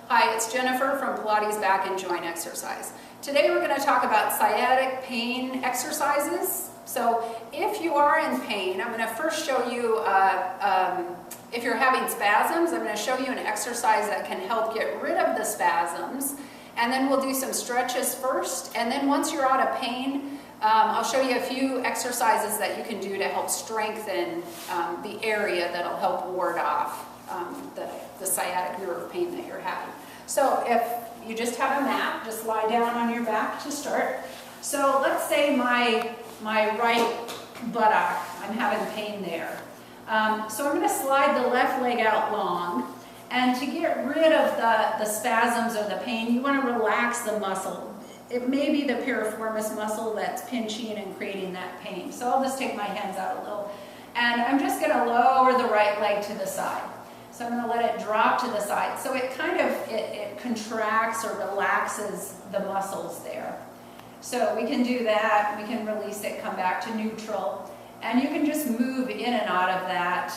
Hi, it's Jennifer from Pilates Back and Joint Exercise. Today we're going to talk about sciatic pain exercises. So if you are in pain, I'm going to first show you, if you're having spasms, I'm going to show you an exercise that can help get rid of the spasms. And then we'll do some stretches first. And then once you're out of pain, I'll show you a few exercises that you can do to help strengthen the area that'll help ward off the sciatic nerve pain that you're having. So if you just have a mat, just lie down on your back to start. So let's say my right buttock, I'm having pain there. So I'm going to slide the left leg out long. And to get rid of the spasms or the pain, you want to relax the muscle. It may be the piriformis muscle that's pinching and creating that pain. So I'll just take my hands out a little. And I'm just going to lower the right leg to the side. So I'm going to let it drop to the side. So it kind of, it contracts or relaxes the muscles there. So we can do that. We can release it, come back to neutral. And you can just move in and out of that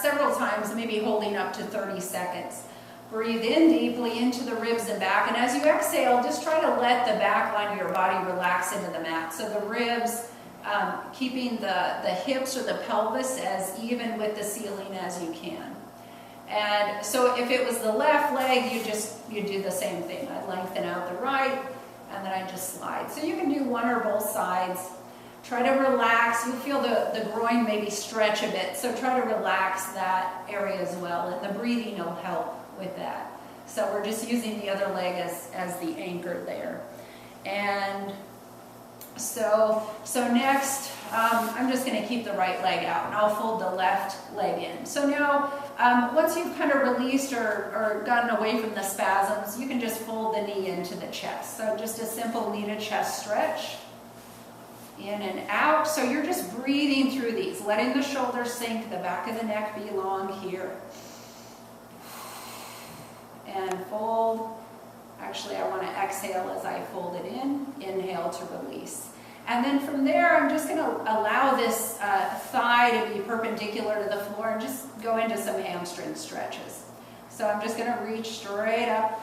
several times, maybe holding up to 30 seconds. Breathe in deeply into the ribs and back. And as you exhale, just try to let the back line of your body relax into the mat. So the ribs, keeping the hips or the pelvis as even with the ceiling as you can. And so if it was the left leg, you do the same thing. I lengthen out the right, and then I just slide. So you can do one or both sides. Try to relax. You'll feel the groin maybe stretch a bit, so try to relax that area as well, and the breathing will help with that. So we're just using the other leg as the anchor there. And so next, I'm just going to keep the right leg out, and I'll fold the left leg in. So now, once you've kind of released or gotten away from the spasms, you can just fold the knee into the chest. So just a simple knee to chest stretch. In and out. So you're just breathing through these, letting the shoulders sink, the back of the neck be long here. And fold. Actually, I want to exhale as I fold it in. Inhale to release. And then from there, I'm just going to allow this thigh to be perpendicular to the floor and just go into some hamstring stretches. So I'm just going to reach straight up.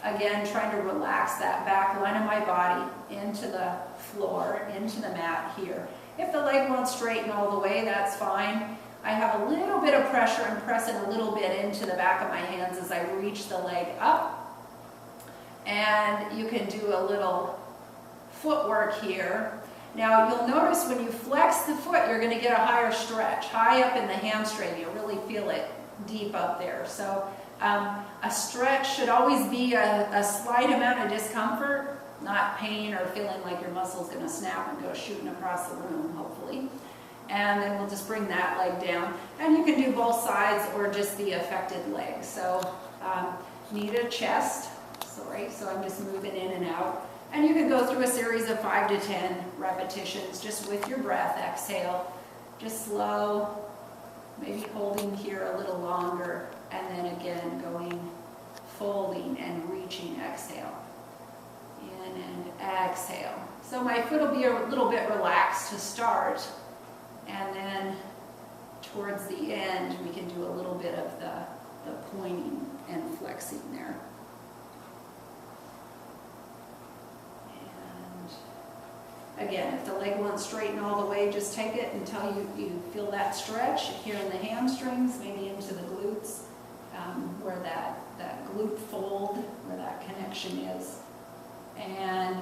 Again, trying to relax that back line of my body into the floor, into the mat here. If the leg won't straighten all the way, that's fine. I have a little bit of pressure. I'm pressing a little bit into the back of my hands as I reach the leg up. And you can do a little footwork here. Now you'll notice when you flex the foot, you're going to get a higher stretch. High up in the hamstring, you'll really feel it deep up there. So a stretch should always be a slight amount of discomfort, not pain or feeling like your muscle's going to snap and go shooting across the room, hopefully. And then we'll just bring that leg down. And you can do both sides or just the affected leg. So knee to chest, so I'm just moving in and out. And you can go through a series of 5 to 10 repetitions just with your breath. Exhale, just slow, maybe holding here a little longer. And then again, going, folding and reaching, exhale. In and exhale. So my foot will be a little bit relaxed to start. And then towards the end, we can do a little bit of the pointing and flexing there. And again, if the leg won't straighten all the way, just take it until you feel that stretch here in the hamstrings, maybe into the glutes. Where that glute fold, where that connection is. And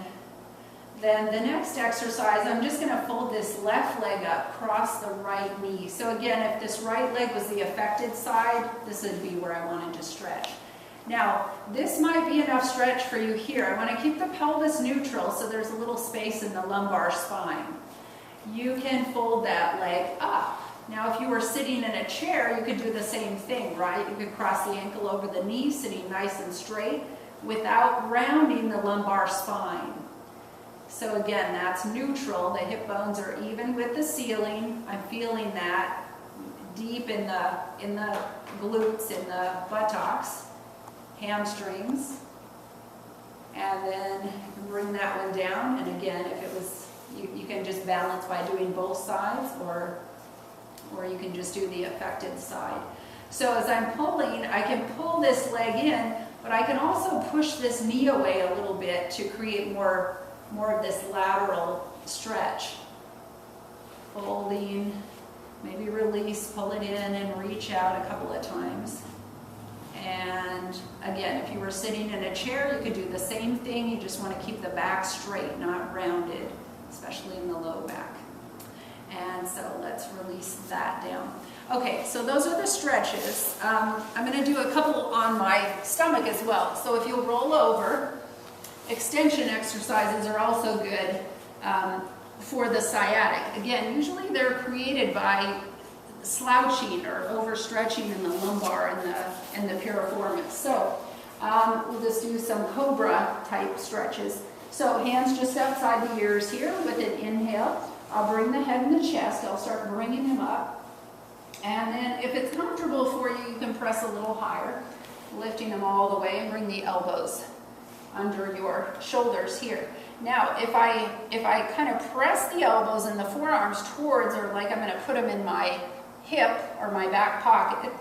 then the next exercise, I'm just going to fold this left leg up, cross the right knee. So again, if this right leg was the affected side, this would be where I wanted to stretch. Now, this might be enough stretch for you here. I want to keep the pelvis neutral so there's a little space in the lumbar spine. You can fold that leg up. Now, if you were sitting in a chair, you could do the same thing, right? You could cross the ankle over the knee, sitting nice and straight, without rounding the lumbar spine. So again, that's neutral. The hip bones are even with the ceiling. I'm feeling that deep in the glutes, in the buttocks, hamstrings. And then bring that one down. And again, if it was, you can just balance by doing both sides, or you can just do the affected side. So as I'm pulling, I can pull this leg in, but I can also push this knee away a little bit to create more of this lateral stretch. Folding, maybe release, pull it in and reach out a couple of times. And again, if you were sitting in a chair, you could do the same thing. You just want to keep the back straight, not rounded, especially in the low back. And so let's release that down. Okay, so those are the stretches. I'm going to do a couple on my stomach as well. So if you'll roll over, extension exercises are also good for the sciatic. Again, usually they're created by slouching or overstretching in the lumbar and the piriformis. So we'll just do some cobra type stretches. So hands just outside the ears here with an inhale. I'll bring the head and the chest. I'll start bringing him up. And then if it's comfortable for you, you can press a little higher, lifting them all the way and bring the elbows under your shoulders here. Now, if I kind of press the elbows and the forearms towards, or like I'm going to put them in my hip or my back pocket,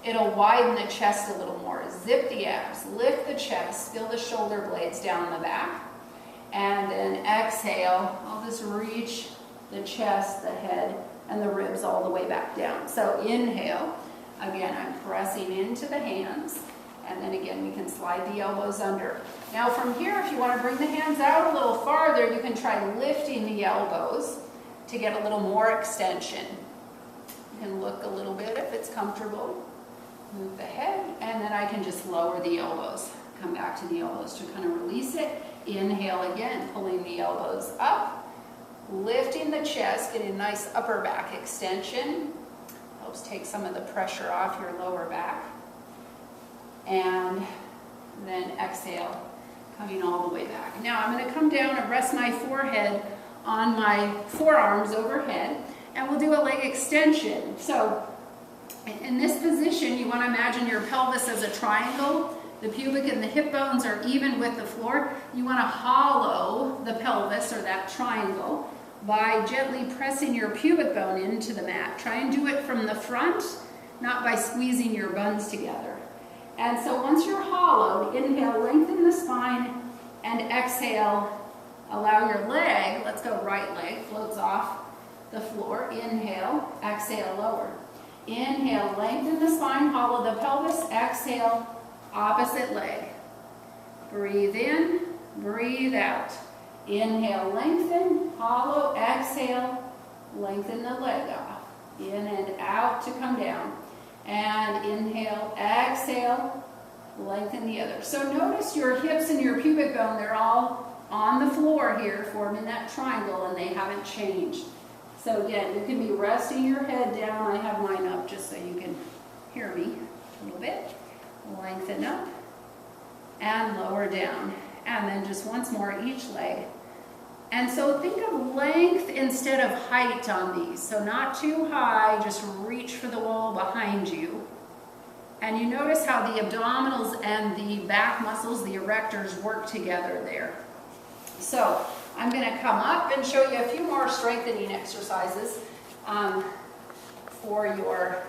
it'll widen the chest a little more. Zip the abs, lift the chest, feel the shoulder blades down the back, and then exhale. I'll just reach the chest, the head, and the ribs all the way back down. So inhale, again, I'm pressing into the hands, and then again, we can slide the elbows under. Now from here, if you want to bring the hands out a little farther, you can try lifting the elbows to get a little more extension. You can look a little bit if it's comfortable. Move the head, and then I can just lower the elbows. Come back to the elbows to kind of release it. Inhale again, pulling the elbows up. Lifting the chest, getting a nice upper back extension. Helps take some of the pressure off your lower back. And then exhale, coming all the way back. Now I'm going to come down and rest my forehead on my forearms overhead, and we'll do a leg extension. So in this position, you want to imagine your pelvis as a triangle. The pubic and the hip bones are even with the floor. You want to hollow the pelvis, or that triangle, by gently pressing your pubic bone into the mat. Try and do it from the front, not by squeezing your buns together. And so once you're hollowed, inhale, lengthen the spine, and exhale, allow your leg, let's go right leg, floats off the floor. Inhale, exhale, lower. Inhale, lengthen the spine, hollow the pelvis, exhale, opposite leg. Breathe in, breathe out. Inhale, lengthen, hollow, exhale, lengthen the leg off. In and out to come down. And inhale, exhale, lengthen the other. So notice your hips and your pubic bone, they're all on the floor here, forming that triangle, and they haven't changed. So again, you can be resting your head down. I have mine up just so you can hear me a little bit. Lengthen up and lower down. And then just once more each leg. And so think of length instead of height on these. So not too high, just reach for the wall behind you. And you notice how the abdominals and the back muscles, the erectors, work together there. So I'm going to come up and show you a few more strengthening exercises for your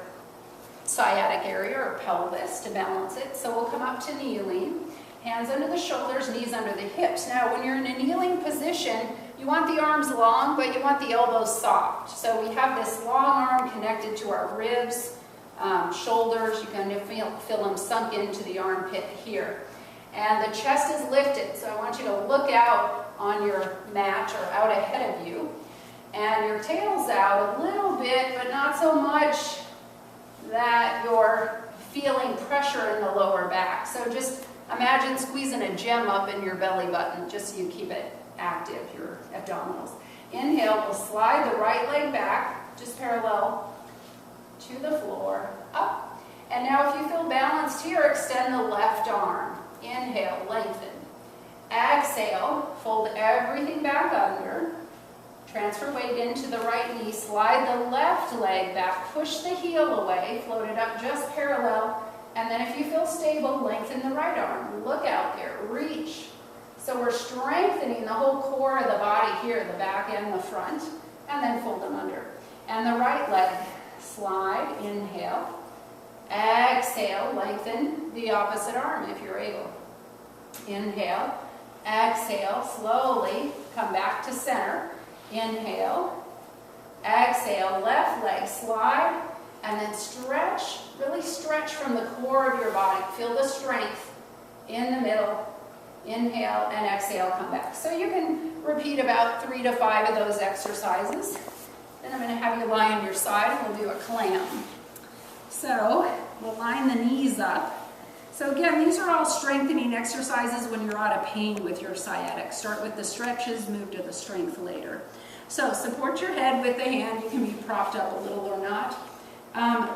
sciatic area or pelvis to balance it. So we'll come up to kneeling. Hands under the shoulders, knees under the hips. Now, when you're in a kneeling position, you want the arms long, but you want the elbows soft. So we have this long arm connected to our ribs, shoulders. You can feel them sunk into the armpit here. And the chest is lifted, so I want you to look out on your mat or out ahead of you. And your tail's out a little bit, but not so much that you're feeling pressure in the lower back. So just imagine squeezing a gem up in your belly button, just so you keep it active, your abdominals. Inhale, we'll slide the right leg back, just parallel to the floor, up. And now if you feel balanced here, extend the left arm. Inhale, lengthen. Exhale, fold everything back under. Transfer weight into the right knee, slide the left leg back, push the heel away, float it up just parallel. And then if you feel stable, lengthen the right arm. Look out there, reach. So we're strengthening the whole core of the body here, the back and the front, and then fold them under. And the right leg, slide, inhale. Exhale, lengthen the opposite arm if you're able. Inhale, exhale, slowly come back to center. Inhale, exhale, left leg slide, and then stretch, really stretch from the core of your body. Feel the strength in the middle. Inhale and exhale, come back. So you can repeat about 3 to 5 of those exercises. Then I'm going to have you lie on your side and we'll do a clam. So we'll line the knees up. So again, these are all strengthening exercises when you're out of pain with your sciatic. Start with the stretches, move to the strength later. So support your head with the hand. You can be propped up a little or not.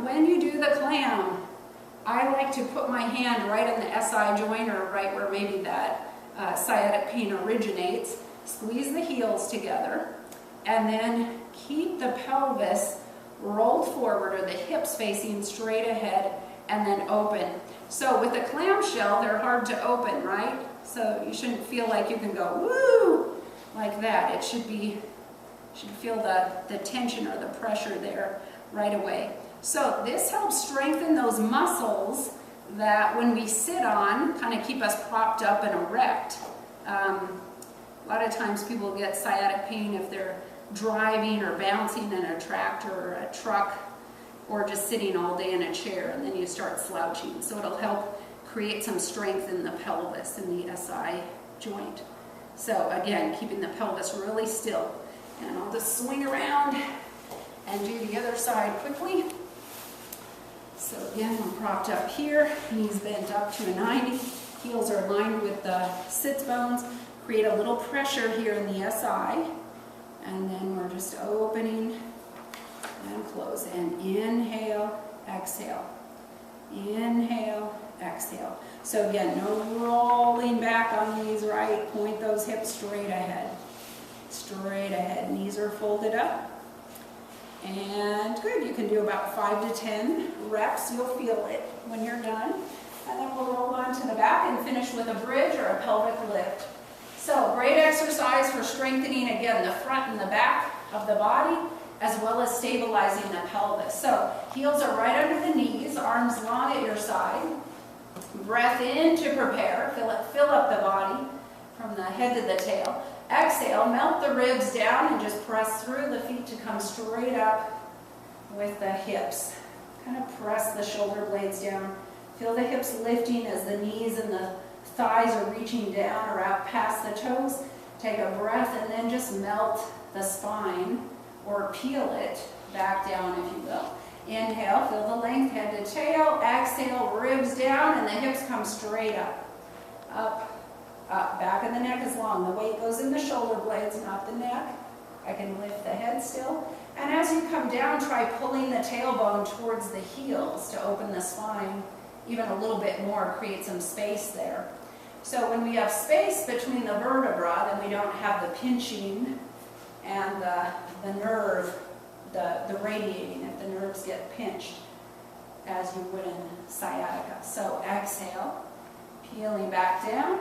When you do the clam, I like to put my hand right on the SI joint or right where maybe that sciatic pain originates. Squeeze the heels together and then keep the pelvis rolled forward or the hips facing straight ahead and then open. So with a clamshell, they're hard to open, right? So you shouldn't feel like you can go woo like that. It should feel the tension or the pressure there right away. So this helps strengthen those muscles that when we sit on kind of keep us propped up and erect. A lot of times people get sciatic pain if they're driving or bouncing in a tractor or a truck or just sitting all day in a chair, and then you start slouching. So it'll help create some strength in the pelvis, in the SI joint. So again, keeping the pelvis really still. And I'll just swing around and do the other side quickly. So again, I'm propped up here, knees bent up to a 90, heels are aligned with the sits bones. Create a little pressure here in the SI, and then we're just opening and close. And inhale, exhale. Inhale, exhale. So again, no rolling back on these, right? Point those hips straight ahead. Straight ahead. Knees are folded up. And good, you can do about 5 to 10 reps. You'll feel it when you're done. And then we'll roll on to the back and finish with a bridge or a pelvic lift. So great exercise for strengthening, again, the front and the back of the body, as well as stabilizing the pelvis. So heels are right under the knees, arms long at your side. Breath in to prepare. Fill up the body from the head to the tail. Exhale, melt the ribs down and just press through the feet to come straight up with the hips. Kind of press the shoulder blades down. Feel the hips lifting as the knees and the thighs are reaching down or out past the toes. Take a breath and then just melt the spine or peel it back down, if you will. Inhale, feel the length head to tail. Exhale, ribs down and the hips come straight up. Up. Up, back of the neck is long. The weight goes in the shoulder blades, not the neck. I can lift the head still. And as you come down, try pulling the tailbone towards the heels to open the spine even a little bit more, create some space there. So when we have space between the vertebra, then we don't have the pinching and the nerve, the radiating, if the nerves get pinched, as you would in sciatica. So exhale, peeling back down.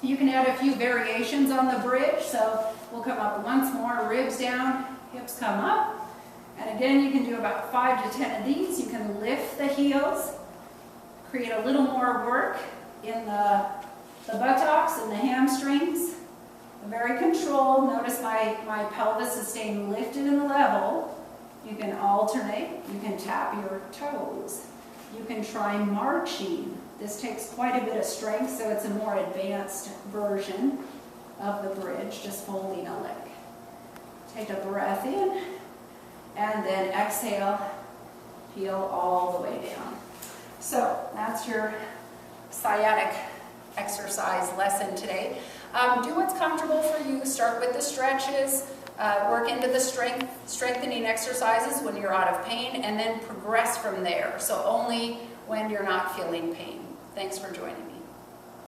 You can add a few variations on the bridge, so we'll come up once more, ribs down, hips come up. And again, you can do about 5 to 10 of these. You can lift the heels, create a little more work in the buttocks and the hamstrings. Very controlled. Notice my pelvis is staying lifted and level. You can alternate. You can tap your toes. You can try marching. This takes quite a bit of strength, so it's a more advanced version of the bridge, just folding a leg. Take a breath in, and then exhale, peel all the way down. So that's your sciatic exercise lesson today. Do what's comfortable for you. Start with the stretches, work into the strengthening exercises when you're out of pain, and then progress from there. So only when you're not feeling pain. Thanks for joining me.